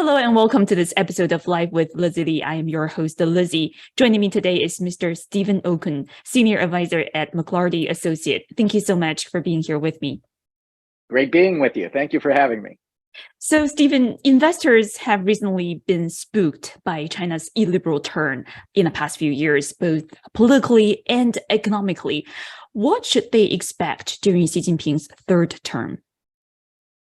Hello and welcome to this episode of Live with Lizzie Lee. I am your host, Lizzie. Joining me today is Mr. Stephen Okun, Senior Advisor at McLarty Associate. Thank you so much for being here with me. Great being with you. Thank you for having me. So, Stephen, investors have recently been spooked by China's illiberal turn in the past few years, both politically and economically. What should they expect during Xi Jinping's third term?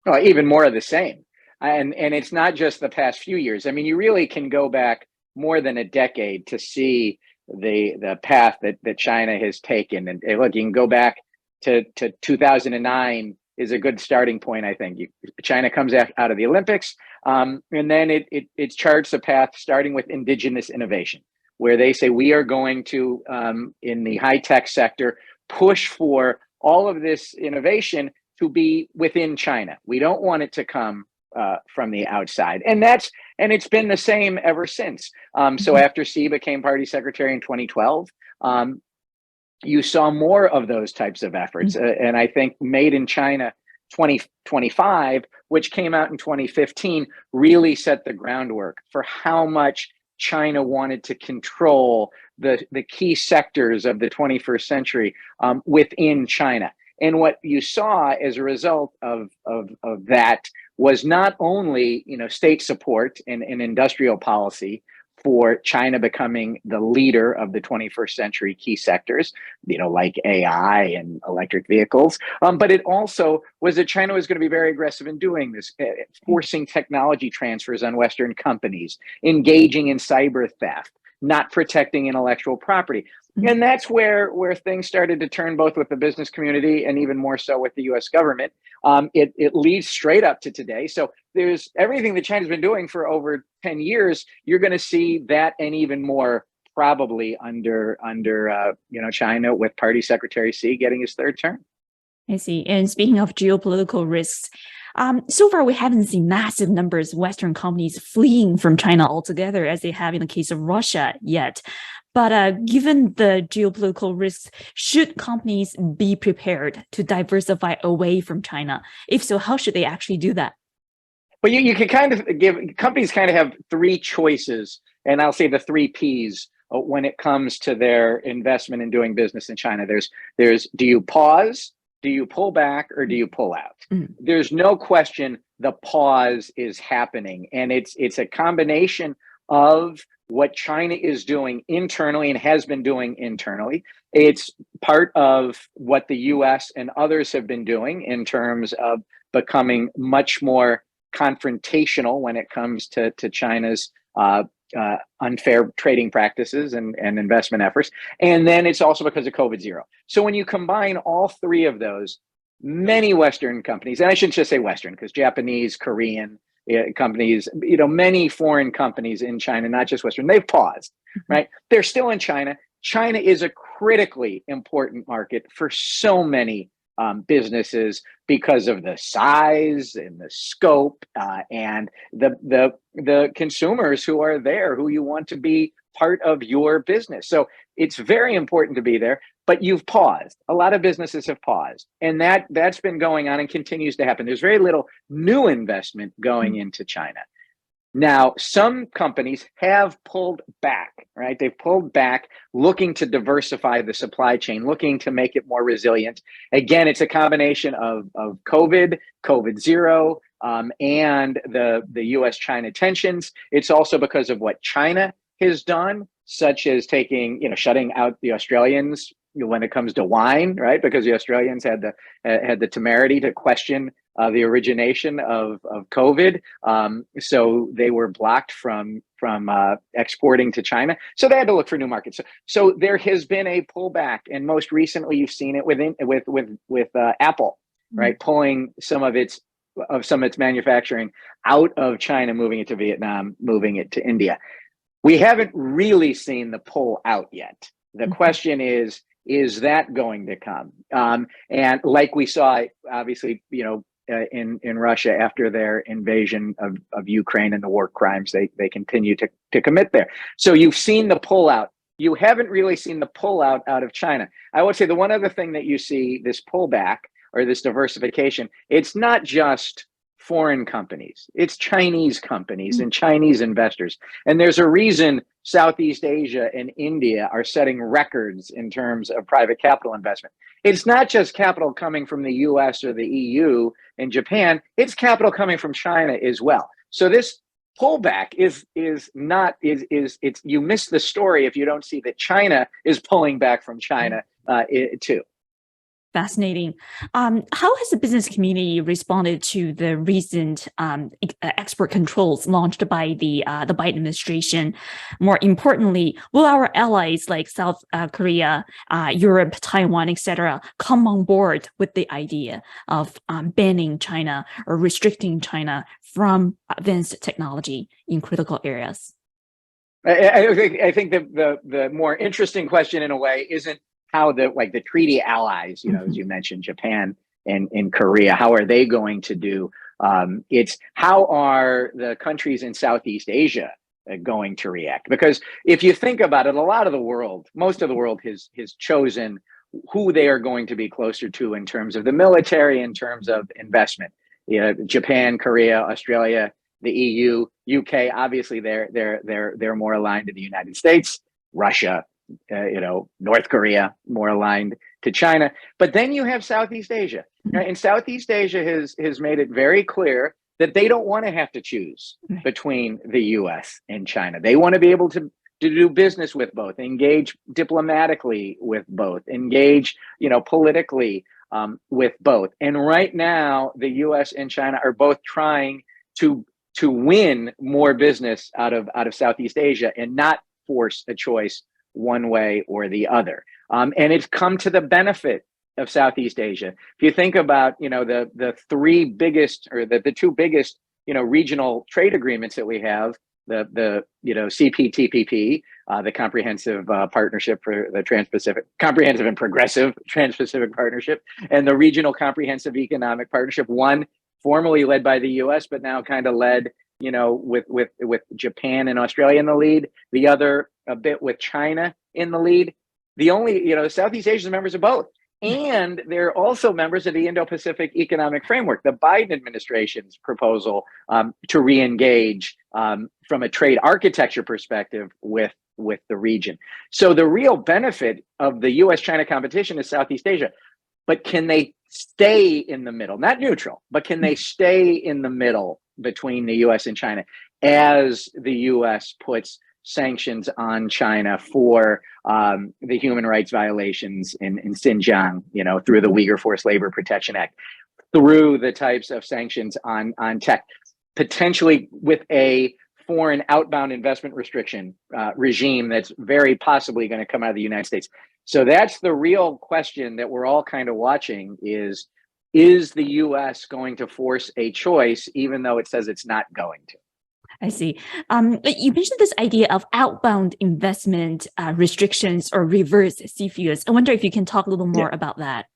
Oh, even more of the same. And it's not just the past few years. I mean, you really can go back more than a decade to see the path that China has taken. And look, you can go back to 2009 is a good starting point, I think. China comes out of the Olympics, and then it charts a path starting with indigenous innovation, where they say we are going to, in the high-tech sector, push for all of this innovation to be within China. We don't want it to come from the outside, and it's been the same ever since. So after Xi became party secretary in 2012, you saw more of those types of efforts, and I think Made in China 2025, which came out in 2015, really set the groundwork for how much China wanted to control the key sectors of the 21st century within China. And what you saw as a result of that was not only state support and industrial policy for China becoming the leader of the 21st century key sectors, like AI and electric vehicles, but it also was that China was going to be very aggressive in doing this, forcing technology transfers on Western companies, engaging in cyber theft, not protecting intellectual property. And that's where things started to turn, both with the business community and even more so with the US government. It leads straight up to today. So there's everything that China's been doing for over 10 years. You're going to see that and even more probably under China, with Party Secretary Xi getting his third term. I see. And speaking of geopolitical risks, so far we haven't seen massive numbers of Western companies fleeing from China altogether, as they have in the case of Russia yet. But given the geopolitical risks, should companies be prepared to diversify away from China? If so, how should they actually do that? Well, you can kind of companies kind of have three choices, and I'll say the three Ps when it comes to their investment in doing business in China. There's do you pause, do you pull back, or do you pull out? There's no question the pause is happening, and it's a combination of what China is doing internally and has been doing internally. It's part of what the US and others have been doing in terms of becoming much more confrontational when it comes to China's unfair trading practices and investment efforts. And then it's also because of COVID zero. So when you combine all three of those, many Western companies, and I shouldn't just say Western, because Japanese, Korean companies, many foreign companies in China, not just Western, they've paused, right? They're still in China. China is a critically important market for so many businesses because of the size and the scope and the consumers who are there, who you want to be part of your business. So it's very important to be there, but you've paused. A lot of businesses have paused, and that's been going on and continues to happen. There's very little new investment going into China. Now, some companies have pulled back, right? They've pulled back, looking to diversify the supply chain, looking to make it more resilient. Again, it's a combination of COVID zero, and the US-China tensions. It's also because of what China has done, such as shutting out the Australians when it comes to wine, right? Because the Australians had the temerity to question the origination of COVID, so they were blocked from exporting to China. So they had to look for new markets. So there has been a pullback, and most recently you've seen it with Apple, right, pulling some of its manufacturing out of China, moving it to Vietnam, moving it to India. We haven't really seen the pull out yet. The question is that going to come? And like we saw, obviously, in Russia after their invasion of Ukraine and the war crimes they continue to commit there. So you've seen the pullout. You haven't really seen the pullout out of China. I would say the one other thing that you see, this pullback or this diversification, it's not just foreign companies. It's Chinese companies and Chinese investors. And there's a reason Southeast Asia and India are setting records in terms of private capital investment. It's not just capital coming from the US or the EU and Japan, it's capital coming from China as well. So this pullback is not it's you miss the story if you don't see that China is pulling back from China too. Fascinating. How has the business community responded to the recent export controls launched by the Biden administration? More importantly, will our allies like South Korea, Europe, Taiwan, etc., come on board with the idea of banning China or restricting China from advanced technology in critical areas? I think the more interesting question in a way isn't how the treaty allies, as you mentioned, Japan and Korea, how are they going to do? It's how are the countries in Southeast Asia going to react? Because if you think about it, a lot of the world, most of the world has chosen who they are going to be closer to in terms of the military, in terms of investment. Japan, Korea, Australia, the EU, UK. Obviously, they're more aligned to the United States, Russia. North Korea more aligned to China, but then you have Southeast Asia, right? And Southeast Asia has made it very clear that they don't want to have to choose between the U.S. and China. They want to be able to do business with both, engage diplomatically with both, engage politically with both. And right now, the U.S. and China are both trying to win more business out of Southeast Asia and not force a choice one way or the other. And it's come to the benefit of Southeast Asia. If you think about, the three biggest or the two biggest, regional trade agreements that we have, the CPTPP, the Comprehensive Partnership for the Trans-Pacific, Comprehensive and Progressive Trans-Pacific Partnership, and the Regional Comprehensive Economic Partnership, one formerly led by the U.S., but now kind of led with Japan and Australia in the lead, the other a bit with China in the lead. The only, Southeast Asia is members of both. And they're also members of the Indo-Pacific Economic Framework, the Biden administration's proposal to re-engage from a trade architecture perspective with the region. So the real benefit of the U.S.-China competition is Southeast Asia. But can they stay in the middle, not neutral, but can they stay in the middle between the U.S. and China as the U.S. puts sanctions on China for the human rights violations in Xinjiang, through the Uyghur Forced Labor Protection Act, through the types of sanctions on tech, potentially with a foreign outbound investment restriction regime that's very possibly going to come out of the United States. So that's the real question that we're all kind of watching is the U.S. going to force a choice, even though it says it's not going to? I see. You mentioned this idea of outbound investment restrictions or reverse CFIUS. I wonder if you can talk a little more about that.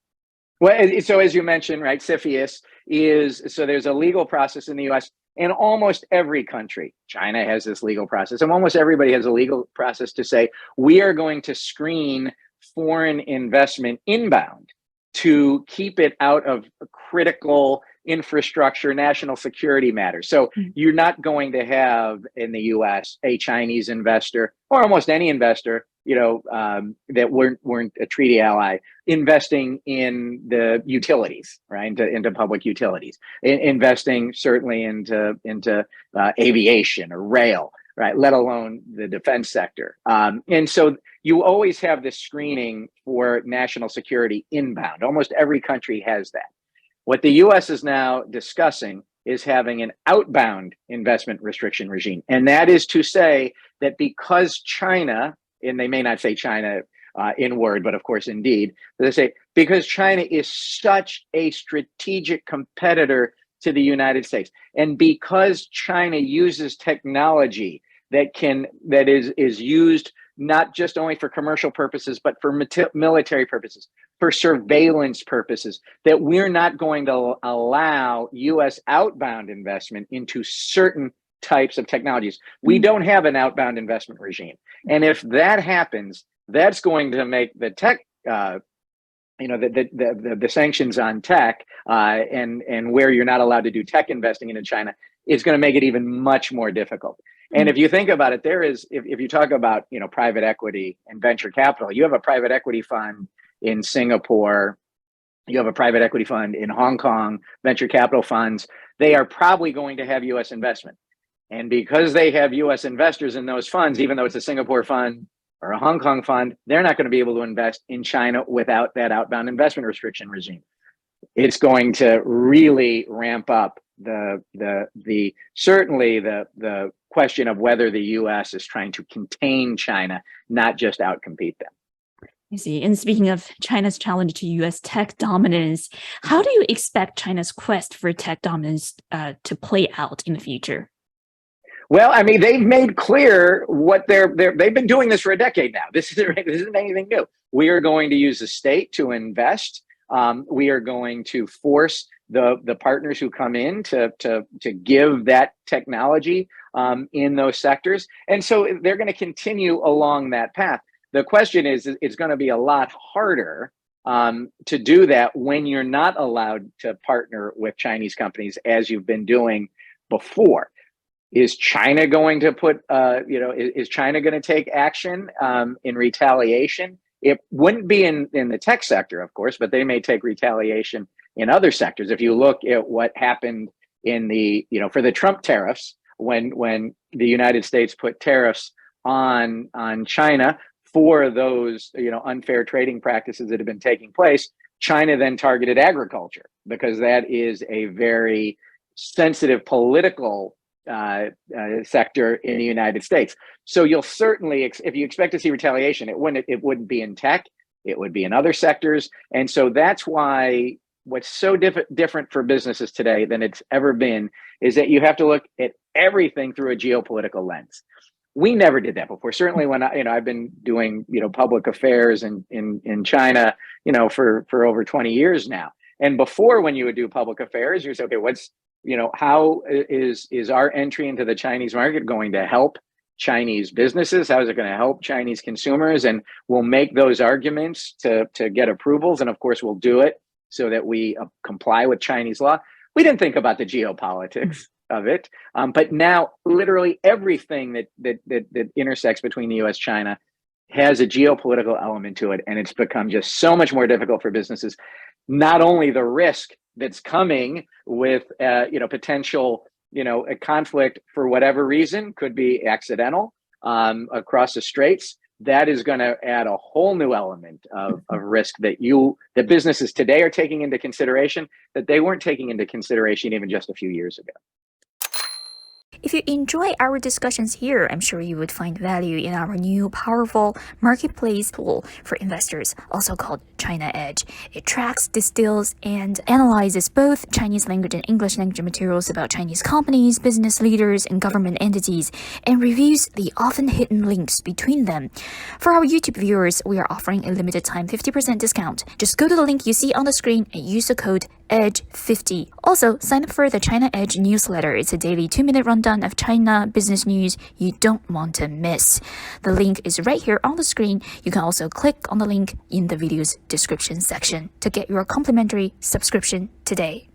Well, so as you mentioned, right, CFIUS so there's a legal process in the U.S. and almost every country. China has this legal process, and almost everybody has a legal process to say, we are going to screen foreign investment inbound to keep it out of critical infrastructure, national security matters. So you're not going to have in the U.S. a Chinese investor or almost any investor, that weren't a treaty ally investing in the utilities, right? Into public utilities, investing certainly into aviation or rail, right? Let alone the defense sector. And so you always have this screening for national security inbound. Almost every country has that. What the U.S. is now discussing is having an outbound investment restriction regime. And that is to say that because China, and they may not say China in word, but of course, indeed, they say because China is such a strategic competitor to the United States, and because China uses technology that is used not just only for commercial purposes, but for military purposes, for surveillance purposes, that we're not going to allow U.S. outbound investment into certain types of technologies. We don't have an outbound investment regime. And if that happens, that's going to make the tech the sanctions on tech and where you're not allowed to do tech investing into China is going to make it even much more difficult. And if you think about it, there is, if you talk about, private equity and venture capital, you have a private equity fund in Singapore, you have a private equity fund in Hong Kong, venture capital funds, they are probably going to have US investment. And because they have US investors in those funds, even though it's a Singapore fund or a Hong Kong fund, they're not going to be able to invest in China without that outbound investment restriction regime. It's going to really ramp up certainly the question of whether the US is trying to contain China, not just outcompete them. I see. And speaking of China's challenge to US tech dominance, how do you expect China's quest for tech dominance to play out in the future? Well, I mean, they've made clear what they've been doing this for a decade now. This isn't anything new. We are going to use the state to invest. We are going to force the partners who come in to give that technology in those sectors. And so they're going to continue along that path. The question is, it's going to be a lot harder to do that when you're not allowed to partner with Chinese companies as you've been doing before. Is China going to is China going to take action in retaliation? It wouldn't be in the tech sector, of course, but they may take retaliation in other sectors. If you look at what happened in for the Trump tariffs, when the United States put tariffs on China for those unfair trading practices that have been taking place, China then targeted agriculture because that is a very sensitive political sector in the United States. So you'll certainly, if you expect to see retaliation, it wouldn't be in tech, it would be in other sectors. And so that's why what's so different for businesses today than it's ever been is that you have to look at everything through a geopolitical lens. We never did that before. Certainly when I've been doing, public affairs in China, for over 20 years now. And before, when you would do public affairs, you say, okay, how is our entry into the Chinese market going to help Chinese businesses? How is it going to help Chinese consumers? And we'll make those arguments to get approvals. And of course, we'll do it so that we comply with Chinese law. We didn't think about the geopolitics of it. But now literally everything that intersects between the US, China has a geopolitical element to it. And it's become just so much more difficult for businesses. Not only the risk that's coming with, potential, a conflict for whatever reason, could be accidental across the straits. That is going to add a whole new element of risk that businesses today are taking into consideration that they weren't taking into consideration even just a few years ago. If you enjoy our discussions here, I'm sure you would find value in our new powerful marketplace tool for investors, also called China Edge. It tracks, distills, and analyzes both Chinese language and English language materials about Chinese companies, business leaders, and government entities, and reviews the often hidden links between them. For our YouTube viewers, we are offering a limited time 50% discount. Just go to the link you see on the screen and use the code EDGE50. Also, sign up for the China Edge newsletter. It's a daily 2-minute rundown of China business news you don't want to miss. The link is right here on the screen. You can also click on the link in the video's description section to get your complimentary subscription today.